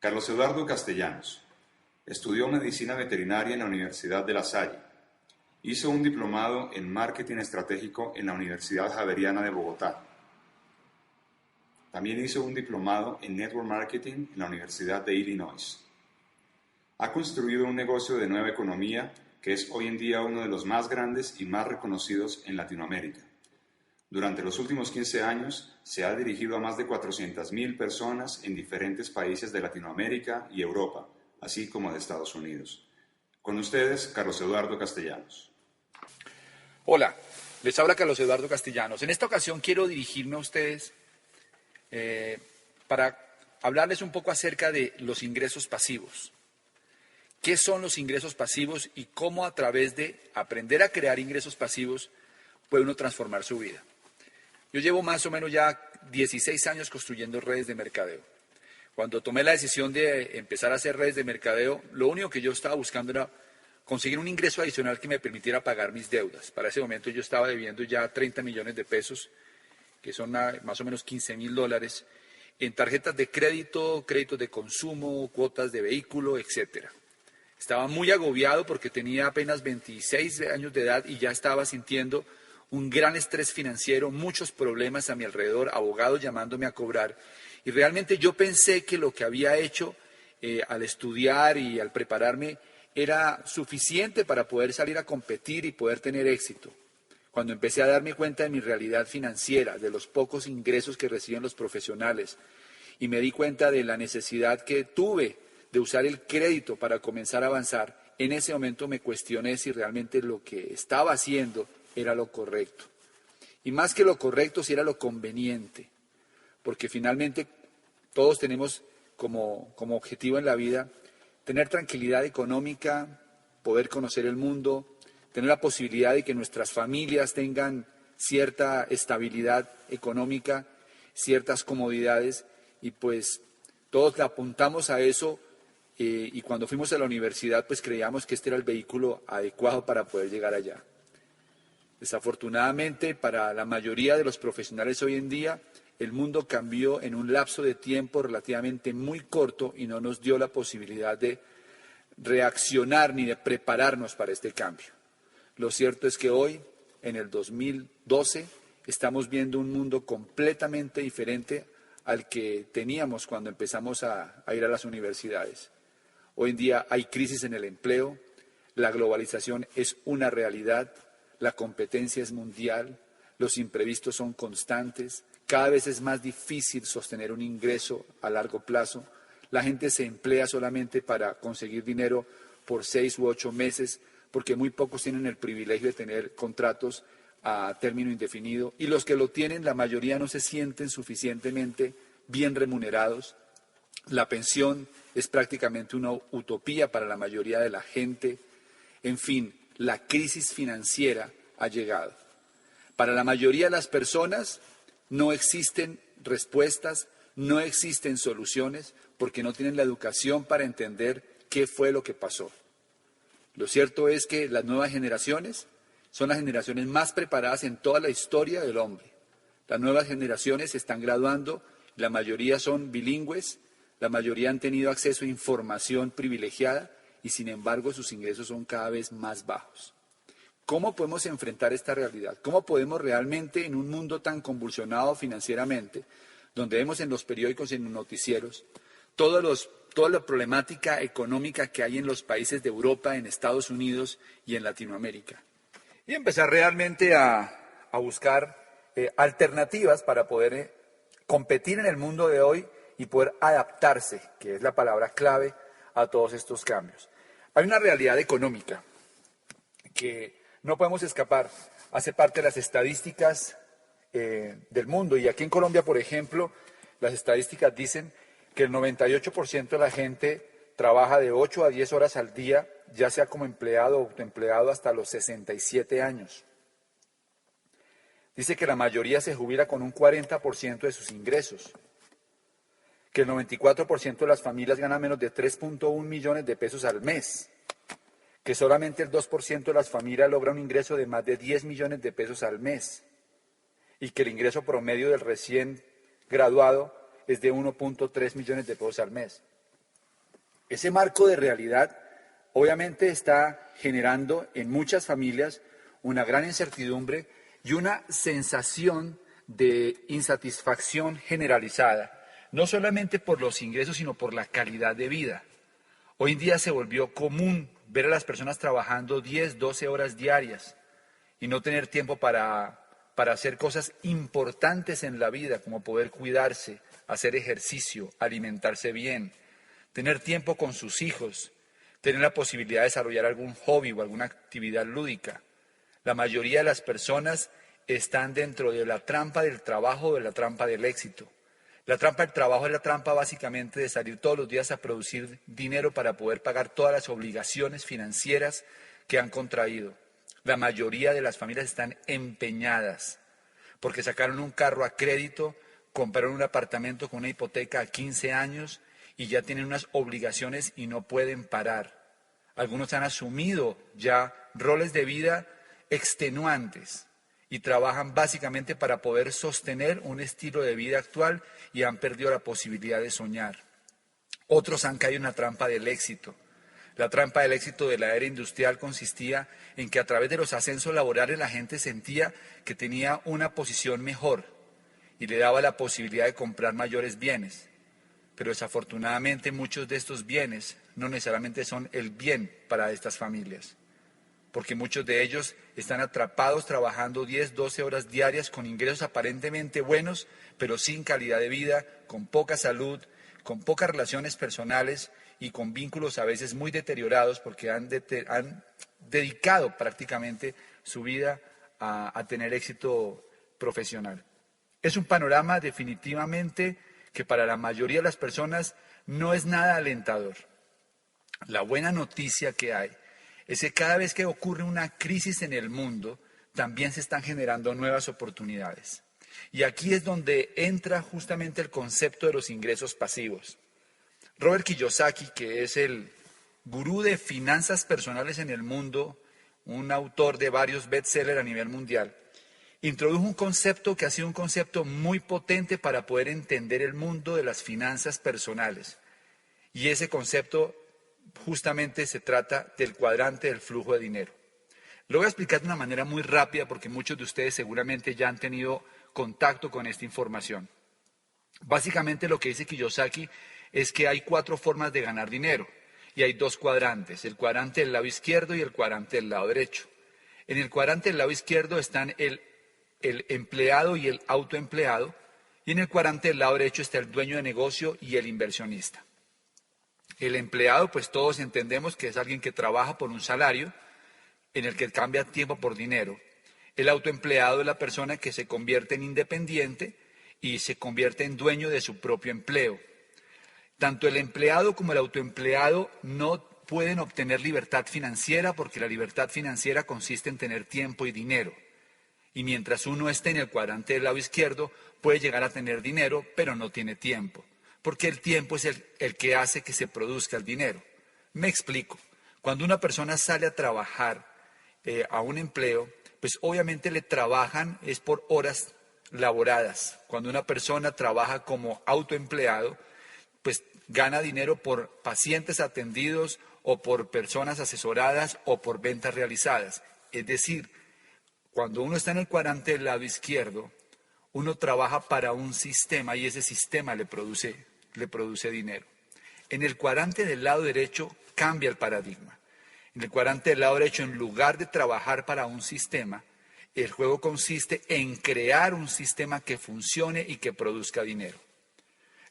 Carlos Eduardo Castellanos. Estudió medicina veterinaria en la Universidad de La Salle. Hizo un diplomado en marketing estratégico en la Universidad Javeriana de Bogotá. También hizo un diplomado en network marketing en la Universidad de Illinois. Ha construido un negocio de nueva economía que es hoy en día uno de los más grandes y más reconocidos en Latinoamérica. Durante los últimos 15 años se ha dirigido a más de 400.000 personas en diferentes países de Latinoamérica y Europa, así como de Estados Unidos. Con ustedes, Carlos Eduardo Castellanos. Hola, les habla Carlos Eduardo Castellanos. En esta ocasión quiero dirigirme a ustedes para hablarles un poco acerca de los ingresos pasivos. ¿Qué son los ingresos pasivos y cómo a través de aprender a crear ingresos pasivos puede uno transformar su vida? Yo llevo más o menos ya 16 años construyendo redes de mercadeo. Cuando tomé la decisión de empezar a hacer redes de mercadeo, lo único que yo estaba buscando era conseguir un ingreso adicional que me permitiera pagar mis deudas. Para ese momento yo estaba debiendo ya 30 millones de pesos, que son más o menos $15.000, en tarjetas de crédito, créditos de consumo, cuotas de vehículo, etcétera. Estaba muy agobiado porque tenía apenas 26 años de edad y ya estaba sintiendo un gran estrés financiero, muchos problemas a mi alrededor, abogados llamándome a cobrar. Y realmente yo pensé que lo que había hecho al estudiar y al prepararme era suficiente para poder salir a competir y poder tener éxito. Cuando empecé a darme cuenta de mi realidad financiera, de los pocos ingresos que reciben los profesionales, y me di cuenta de la necesidad que tuve de usar el crédito para comenzar a avanzar, en ese momento me cuestioné si realmente lo que estaba haciendo era lo correcto. Y más que lo correcto, si era lo conveniente. Porque finalmente todos tenemos como objetivo en la vida tener tranquilidad económica, poder conocer el mundo, tener la posibilidad de que nuestras familias tengan cierta estabilidad económica, ciertas comodidades, y pues todos le apuntamos a eso, y cuando fuimos a la universidad pues creíamos que este era el vehículo adecuado para poder llegar allá. Desafortunadamente, para la mayoría de los profesionales hoy en día, el mundo cambió en un lapso de tiempo relativamente muy corto y no nos dio la posibilidad de reaccionar ni de prepararnos para este cambio. Lo cierto es que hoy, en el 2012, estamos viendo un mundo completamente diferente al que teníamos cuando empezamos a ir a las universidades. Hoy en día hay crisis en el empleo, la globalización es una realidad, la competencia es mundial, los imprevistos son constantes, cada vez es más difícil sostener un ingreso a largo plazo, la gente se emplea solamente para conseguir dinero por 6 u 8 meses, porque muy pocos tienen el privilegio de tener contratos a término indefinido, y los que lo tienen, la mayoría no se sienten suficientemente bien remunerados. La pensión es prácticamente una utopía para la mayoría de la gente. En fin, la crisis financiera ha llegado. Para la mayoría de las personas no existen respuestas, no existen soluciones, porque no tienen la educación para entender qué fue lo que pasó. Lo cierto es que las nuevas generaciones son las generaciones más preparadas en toda la historia del hombre. Las nuevas generaciones se están graduando, la mayoría son bilingües, la mayoría han tenido acceso a información privilegiada y sin embargo sus ingresos son cada vez más bajos. ¿Cómo podemos enfrentar esta realidad? ¿Cómo podemos realmente, en un mundo tan convulsionado financieramente, donde vemos en los periódicos y en los noticieros toda la problemática económica que hay en los países de Europa, en Estados Unidos y en Latinoamérica? Y empezar realmente a buscar alternativas para poder competir en el mundo de hoy y poder adaptarse, que es la palabra clave, a todos estos cambios. Hay una realidad económica que no podemos escapar, hace parte de las estadísticas del mundo. Y aquí en Colombia, por ejemplo, las estadísticas dicen que el 98% de la gente trabaja de 8 a 10 horas al día, ya sea como empleado o autoempleado, hasta los 67 años. Dice que la mayoría se jubila con un 40% de sus ingresos, que el 94% de las familias gana menos de 3.1 millones de pesos al mes, que solamente el 2% de las familias logra un ingreso de más de 10 millones de pesos al mes y que el ingreso promedio del recién graduado es de 1.3 millones de pesos al mes. Ese marco de realidad obviamente está generando en muchas familias una gran incertidumbre y una sensación de insatisfacción generalizada, no solamente por los ingresos, sino por la calidad de vida. Hoy en día se volvió común ver a las personas trabajando 10, 12 horas diarias y no tener tiempo para hacer cosas importantes en la vida, como poder cuidarse, hacer ejercicio, alimentarse bien, tener tiempo con sus hijos, tener la posibilidad de desarrollar algún hobby o alguna actividad lúdica. La mayoría de las personas están dentro de la trampa del trabajo o de la trampa del éxito. La trampa del trabajo es la trampa básicamente de salir todos los días a producir dinero para poder pagar todas las obligaciones financieras que han contraído. La mayoría de las familias están empeñadas porque sacaron un carro a crédito, compraron un apartamento con una hipoteca a 15 años y ya tienen unas obligaciones y no pueden parar. Algunos han asumido ya roles de vida extenuantes y trabajan básicamente para poder sostener un estilo de vida actual y han perdido la posibilidad de soñar. Otros han caído en la trampa del éxito. La trampa del éxito de la era industrial consistía en que a través de los ascensos laborales la gente sentía que tenía una posición mejor y le daba la posibilidad de comprar mayores bienes. Pero desafortunadamente muchos de estos bienes no necesariamente son el bien para estas familias, porque muchos de ellos están atrapados trabajando 10, 12 horas diarias con ingresos aparentemente buenos, pero sin calidad de vida, con poca salud, con pocas relaciones personales y con vínculos a veces muy deteriorados porque han dedicado prácticamente su vida a tener éxito profesional. Es un panorama definitivamente que para la mayoría de las personas no es nada alentador. La buena noticia que hay es que cada vez que ocurre una crisis en el mundo, también se están generando nuevas oportunidades. Y aquí es donde entra justamente el concepto de los ingresos pasivos. Robert Kiyosaki, que es el gurú de finanzas personales en el mundo, un autor de varios bestsellers a nivel mundial, introdujo un concepto que ha sido un concepto muy potente para poder entender el mundo de las finanzas personales. Y ese concepto justamente se trata del cuadrante del flujo de dinero. Lo voy a explicar de una manera muy rápida porque muchos de ustedes seguramente ya han tenido contacto con esta información. Básicamente lo que dice Kiyosaki es que hay 4 formas de ganar dinero y hay 2 cuadrantes, el cuadrante del lado izquierdo y el cuadrante del lado derecho. En el cuadrante del lado izquierdo están el empleado y el autoempleado y en el cuadrante del lado derecho está el dueño de negocio y el inversionista. El empleado, pues todos entendemos que es alguien que trabaja por un salario en el que cambia tiempo por dinero. El autoempleado es la persona que se convierte en independiente y se convierte en dueño de su propio empleo. Tanto el empleado como el autoempleado no pueden obtener libertad financiera porque la libertad financiera consiste en tener tiempo y dinero. Y mientras uno esté en el cuadrante del lado izquierdo, puede llegar a tener dinero, pero no tiene tiempo. Porque el tiempo es el que hace que se produzca el dinero. Me explico. Cuando una persona sale a trabajar a un empleo, pues obviamente le trabajan es por horas laboradas. Cuando una persona trabaja como autoempleado, pues gana dinero por pacientes atendidos o por personas asesoradas o por ventas realizadas. Es decir, cuando uno está en el cuadrante del lado izquierdo, uno trabaja para un sistema y ese sistema le produce dinero. En el cuadrante del lado derecho cambia el paradigma. En el cuadrante del lado derecho, en lugar de trabajar para un sistema, el juego consiste en crear un sistema que funcione y que produzca dinero.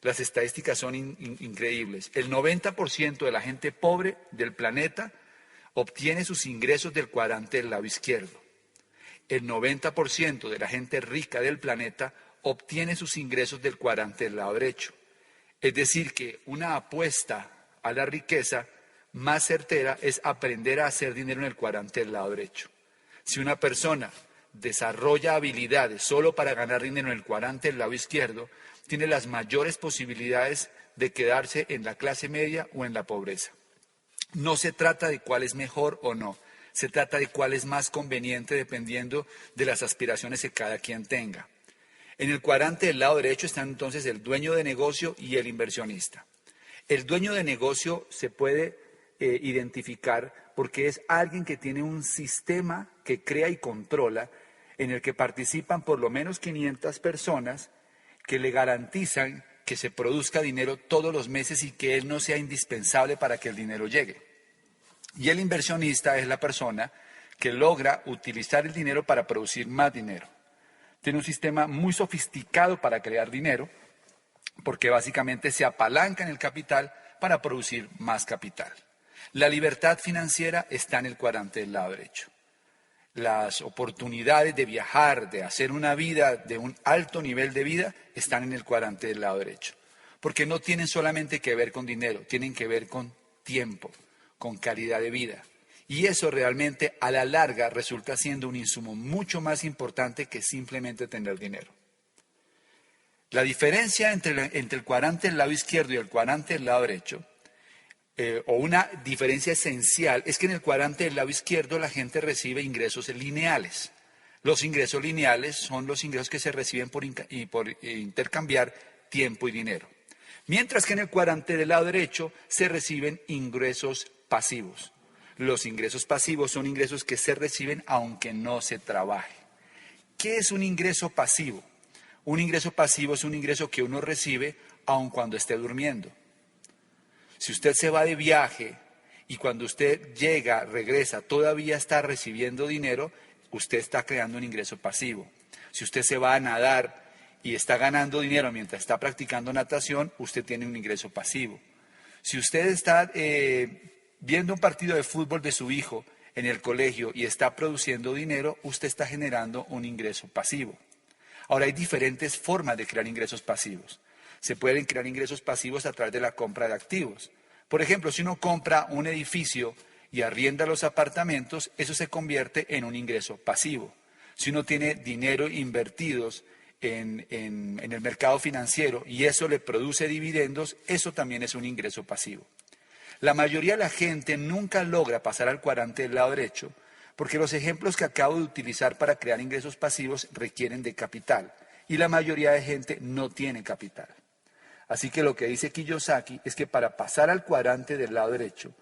Las estadísticas son increíbles. El 90% de la gente pobre del planeta obtiene sus ingresos del cuadrante del lado izquierdo. El 90% de la gente rica del planeta obtiene sus ingresos del cuadrante del lado derecho. Es decir, que una apuesta a la riqueza más certera es aprender a hacer dinero en el cuadrante del lado derecho. Si una persona desarrolla habilidades solo para ganar dinero en el cuadrante del lado izquierdo, tiene las mayores posibilidades de quedarse en la clase media o en la pobreza. No se trata de cuál es mejor o no, se trata de cuál es más conveniente dependiendo de las aspiraciones que cada quien tenga. En el cuadrante del lado derecho están entonces el dueño de negocio y el inversionista. El dueño de negocio se puede identificar porque es alguien que tiene un sistema que crea y controla en el que participan por lo menos 500 personas que le garantizan que se produzca dinero todos los meses y que él no sea indispensable para que el dinero llegue. Y el inversionista es la persona que logra utilizar el dinero para producir más dinero. Tiene un sistema muy sofisticado para crear dinero, porque básicamente se apalanca en el capital para producir más capital. La libertad financiera está en el cuadrante del lado derecho. Las oportunidades de viajar, de hacer una vida, de un alto nivel de vida, están en el cuadrante del lado derecho. Porque no tienen solamente que ver con dinero, tienen que ver con tiempo, con calidad de vida. Y eso realmente a la larga resulta siendo un insumo mucho más importante que simplemente tener dinero. La diferencia entre el cuadrante del lado izquierdo y el cuadrante del lado derecho, o una diferencia esencial, es que en el cuadrante del lado izquierdo la gente recibe ingresos lineales. Los ingresos lineales son los ingresos que se reciben por intercambiar tiempo y dinero. Mientras que en el cuadrante del lado derecho se reciben ingresos pasivos. Los ingresos pasivos son ingresos que se reciben aunque no se trabaje. ¿Qué es un ingreso pasivo? Un ingreso pasivo es un ingreso que uno recibe aun cuando esté durmiendo. Si usted se va de viaje y cuando usted llega, regresa, todavía está recibiendo dinero, usted está creando un ingreso pasivo. Si usted se va a nadar y está ganando dinero mientras está practicando natación, usted tiene un ingreso pasivo. Si usted está viendo un partido de fútbol de su hijo en el colegio y está produciendo dinero, usted está generando un ingreso pasivo. Ahora, hay diferentes formas de crear ingresos pasivos. Se pueden crear ingresos pasivos a través de la compra de activos. Por ejemplo, si uno compra un edificio y arrienda los apartamentos, eso se convierte en un ingreso pasivo. Si uno tiene dinero invertidos en el mercado financiero y eso le produce dividendos, eso también es un ingreso pasivo. La mayoría de la gente nunca logra pasar al cuadrante del lado derecho porque los ejemplos que acabo de utilizar para crear ingresos pasivos requieren de capital y la mayoría de gente no tiene capital. Así que lo que dice Kiyosaki es que para pasar al cuadrante del lado derecho,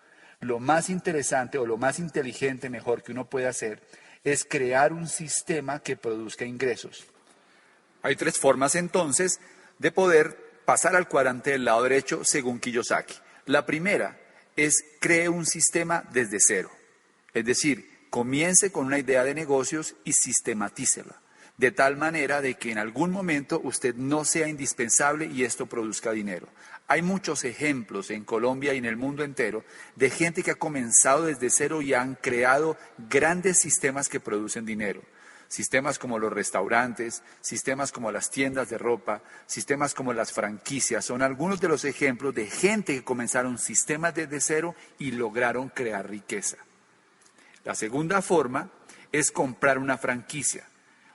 lo más interesante o lo más inteligente mejor que uno puede hacer es crear un sistema que produzca ingresos. Hay 3 formas entonces de poder pasar al cuadrante del lado derecho según Kiyosaki. La primera es cree un sistema desde cero, es decir, comience con una idea de negocios y sistematícela, de tal manera de que en algún momento usted no sea indispensable y esto produzca dinero. Hay muchos ejemplos en Colombia y en el mundo entero de gente que ha comenzado desde cero y han creado grandes sistemas que producen dinero. Sistemas como los restaurantes, sistemas como las tiendas de ropa, sistemas como las franquicias, son algunos de los ejemplos de gente que comenzaron sistemas desde cero y lograron crear riqueza. La segunda forma es comprar una franquicia,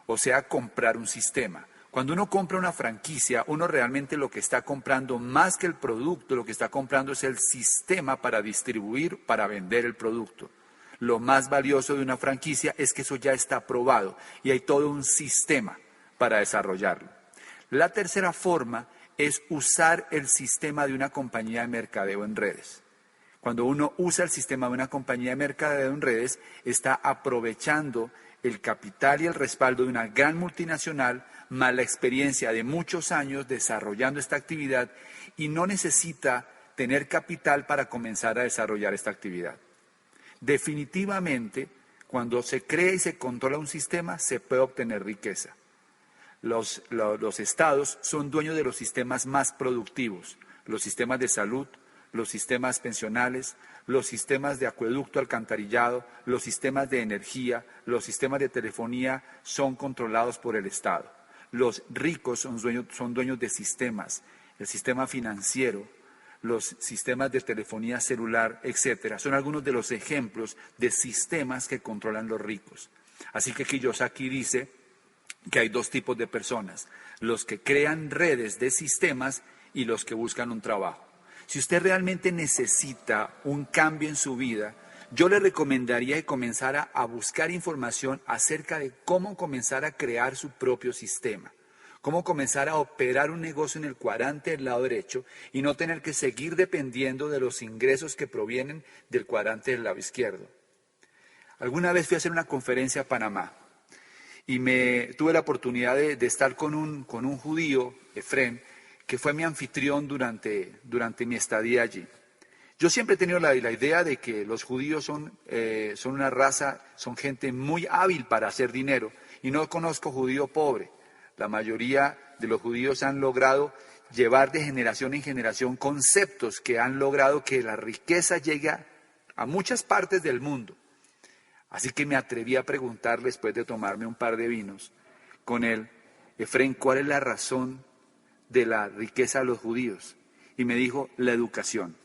o sea, comprar un sistema. Cuando uno compra una franquicia, uno realmente lo que está comprando más que el producto, lo que está comprando es el sistema para distribuir, para vender el producto. Lo más valioso de una franquicia es que eso ya está probado y hay todo un sistema para desarrollarlo. La tercera forma es usar el sistema de una compañía de mercadeo en redes. Cuando uno usa el sistema de una compañía de mercadeo en redes, está aprovechando el capital y el respaldo de una gran multinacional, más la experiencia de muchos años desarrollando esta actividad y no necesita tener capital para comenzar a desarrollar esta actividad. Definitivamente, cuando se crea y se controla un sistema, se puede obtener riqueza. Los estados son dueños de los sistemas más productivos, los sistemas de salud, los sistemas pensionales, los sistemas de acueducto, alcantarillado, los sistemas de energía, los sistemas de telefonía son controlados por el Estado. Los ricos son dueños de sistemas, el sistema financiero, los sistemas de telefonía celular, etcétera. Son algunos de los ejemplos de sistemas que controlan los ricos. Así que Kiyosaki dice que hay 2 tipos de personas, los que crean redes de sistemas y los que buscan un trabajo. Si usted realmente necesita un cambio en su vida, yo le recomendaría que comenzara a buscar información acerca de cómo comenzar a crear su propio sistema, Cómo comenzar a operar un negocio en el cuadrante del lado derecho y no tener que seguir dependiendo de los ingresos que provienen del cuadrante del lado izquierdo. Alguna vez fui a hacer una conferencia a Panamá y tuve la oportunidad de estar con un judío, Efrén, que fue mi anfitrión durante mi estadía allí. Yo siempre he tenido la idea de que los judíos son una raza, son gente muy hábil para hacer dinero, y no conozco judío pobre. La mayoría de los judíos han logrado llevar de generación en generación conceptos que han logrado que la riqueza llegue a muchas partes del mundo. Así que me atreví a preguntarle, después de tomarme un par de vinos con él, Efrén, ¿cuál es la razón de la riqueza de los judíos? Y me dijo, la educación.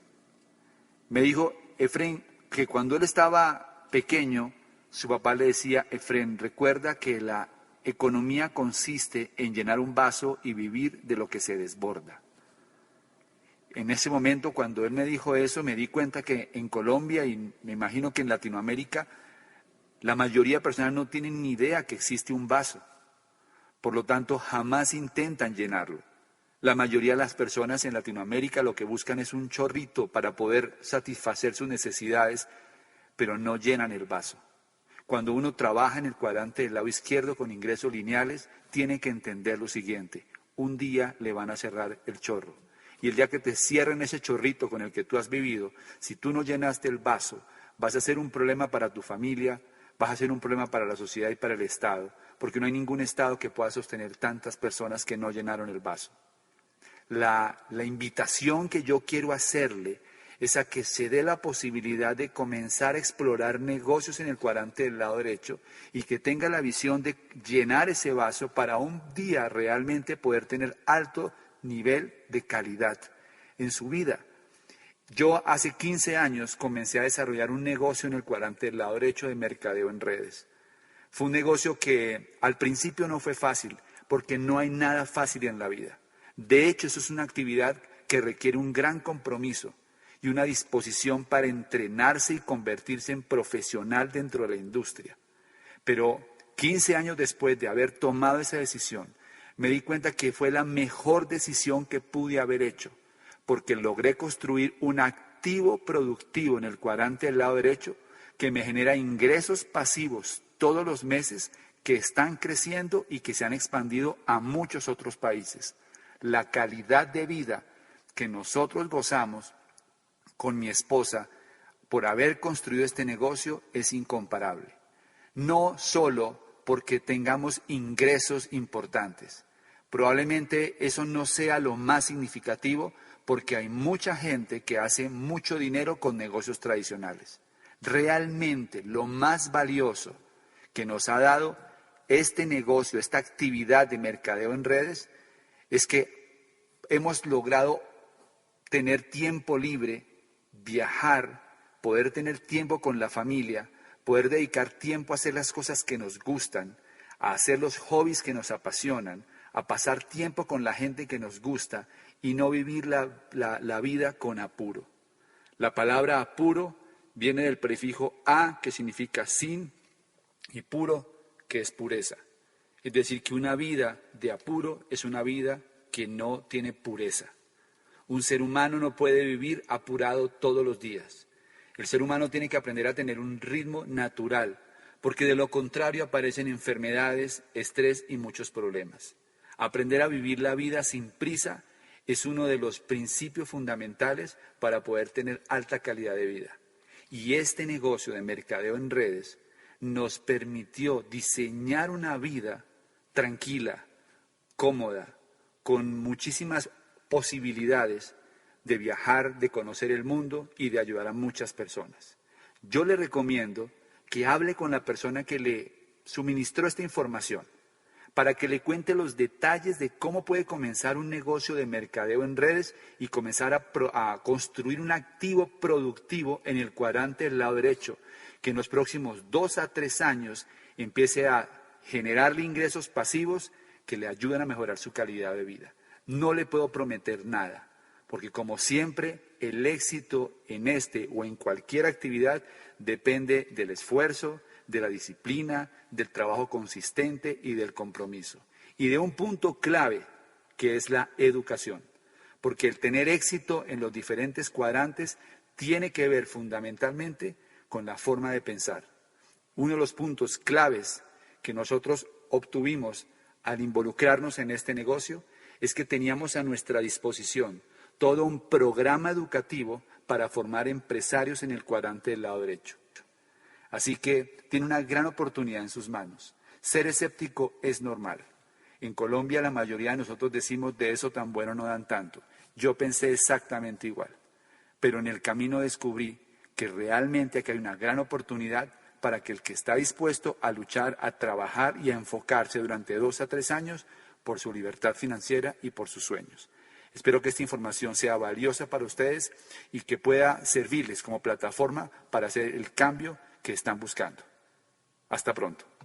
Me dijo, Efrén, que cuando él estaba pequeño, su papá le decía, Efrén, recuerda que la economía consiste en llenar un vaso y vivir de lo que se desborda. En ese momento, cuando él me dijo eso, me di cuenta que en Colombia y me imagino que en Latinoamérica, la mayoría de personas no tienen ni idea que existe un vaso. Por lo tanto, jamás intentan llenarlo. La mayoría de las personas en Latinoamérica lo que buscan es un chorrito para poder satisfacer sus necesidades, pero no llenan el vaso. Cuando uno trabaja en el cuadrante del lado izquierdo con ingresos lineales, tiene que entender lo siguiente: un día le van a cerrar el chorro. Y el día que te cierren ese chorrito con el que tú has vivido, si tú no llenaste el vaso, vas a ser un problema para tu familia, vas a ser un problema para la sociedad y para el Estado, porque no hay ningún Estado que pueda sostener tantas personas que no llenaron el vaso. La invitación que yo quiero hacerle es a que se dé la posibilidad de comenzar a explorar negocios en el cuadrante del lado derecho y que tenga la visión de llenar ese vaso para un día realmente poder tener alto nivel de calidad en su vida. Yo hace 15 años comencé a desarrollar un negocio en el cuadrante del lado derecho de mercadeo en redes. Fue un negocio que al principio no fue fácil, porque no hay nada fácil en la vida. De hecho, eso es una actividad que requiere un gran compromiso y una disposición para entrenarse y convertirse en profesional dentro de la industria. Pero 15 años después de haber tomado esa decisión, me di cuenta que fue la mejor decisión que pude haber hecho, porque logré construir un activo productivo en el cuadrante del lado derecho que me genera ingresos pasivos todos los meses que están creciendo y que se han expandido a muchos otros países. La calidad de vida que nosotros gozamos con mi esposa por haber construido este negocio es incomparable. No solo porque tengamos ingresos importantes. Probablemente eso no sea lo más significativo porque hay mucha gente que hace mucho dinero con negocios tradicionales. Realmente lo más valioso que nos ha dado este negocio, esta actividad de mercadeo en redes, es que hemos logrado tener tiempo libre, viajar, poder tener tiempo con la familia, poder dedicar tiempo a hacer las cosas que nos gustan, a hacer los hobbies que nos apasionan, a pasar tiempo con la gente que nos gusta y no vivir la vida con apuro. La palabra apuro viene del prefijo a, que significa sin, y puro, que es pureza. Es decir, que una vida de apuro es una vida que no tiene pureza. Un ser humano no puede vivir apurado todos los días. El ser humano tiene que aprender a tener un ritmo natural, porque de lo contrario aparecen enfermedades, estrés y muchos problemas. Aprender a vivir la vida sin prisa es uno de los principios fundamentales para poder tener alta calidad de vida. Y este negocio de mercadeo en redes nos permitió diseñar una vida tranquila, cómoda, con muchísimas posibilidades de viajar, de conocer el mundo y de ayudar a muchas personas. Yo le recomiendo que hable con la persona que le suministró esta información para que le cuente los detalles de cómo puede comenzar un negocio de mercadeo en redes y comenzar a construir un activo productivo en el cuadrante del lado derecho, que en los próximos 2 a 3 años empiece a generarle ingresos pasivos que le ayudan a mejorar su calidad de vida. No le puedo prometer nada, porque como siempre, el éxito en este o en cualquier actividad depende del esfuerzo, de la disciplina, del trabajo consistente y del compromiso. y de un punto clave que es la educación, porque el tener éxito en los diferentes cuadrantes tiene que ver fundamentalmente con la forma de pensar. Uno de los puntos claves que nosotros obtuvimos al involucrarnos en este negocio es que teníamos a nuestra disposición todo un programa educativo para formar empresarios en el cuadrante del lado derecho. Así que tiene una gran oportunidad en sus manos. Ser escéptico es normal. En Colombia la mayoría de nosotros decimos de eso tan bueno no dan tanto. Yo pensé exactamente igual, pero en el camino descubrí que realmente aquí hay una gran oportunidad para que el que está dispuesto a luchar, a trabajar y a enfocarse durante 2 a 3 años por su libertad financiera y por sus sueños. Espero que esta información sea valiosa para ustedes y que pueda servirles como plataforma para hacer el cambio que están buscando. Hasta pronto.